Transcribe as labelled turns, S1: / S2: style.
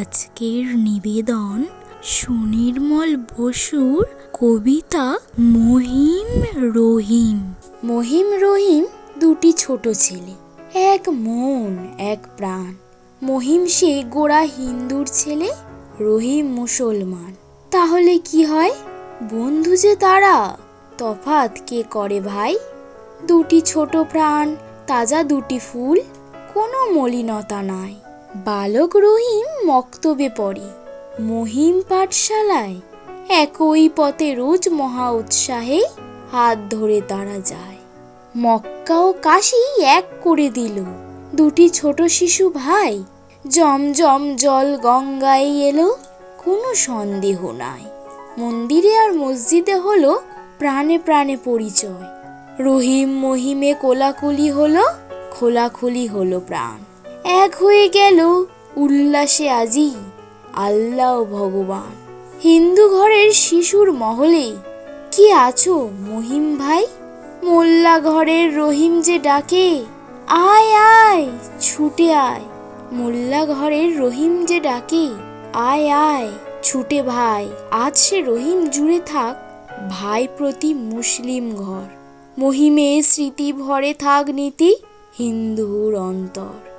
S1: আজকের নিবেদন সুনির্মল বসুর কবিতা মহিম রহিম।
S2: মহিম রহিম দুটি ছোট ছেলে, এক মন এক প্রাণ। মহিম সে গোড়া হিন্দুর ছেলে, রহিম মুসলমান। তাহলে কি হয়? বন্ধু যে তারা, তফাৎ কে করে ভাই? দুটি ছোট প্রাণ, তাজা দুটি ফুল, কোনো মলিনতা নাই। বালক রহিম মক্তবে পড়ে, মহিম পাঠশালায়। একই পথে রোজ মহা উৎসাহে হাত ধরে তারা যায়। মক্কা ও কাশী এক করে দিল দুটি ছোট শিশু ভাই। জমজম জল গঙ্গায় এলো, কোনো সন্দেহ নাই। মন্দিরে আর মসজিদে হলো প্রাণে প্রাণে পরিচয়। রহিম মহিমে কোলাকুলি হলো, খোলাখুলি হলো প্রাণ। এক হয়ে গেল উল্লাসে আজি আল্লাহ ভগবান। হিন্দু ঘরের শিশুর মহলে কি আছো মহিম ভাই? মোল্লা ঘরের রহিম যে ডাকে, আয় আয় ছুটে আয়। মোল্লা ঘরের রহিম যে ডাকে, আয় আয় ছুটে ভাই। আজ সে রহিম জুড়ে থাক ভাই প্রতি মুসলিম ঘর। মহিমে স্মৃতি ভরে থাক নীতি হিন্দুর অন্তর।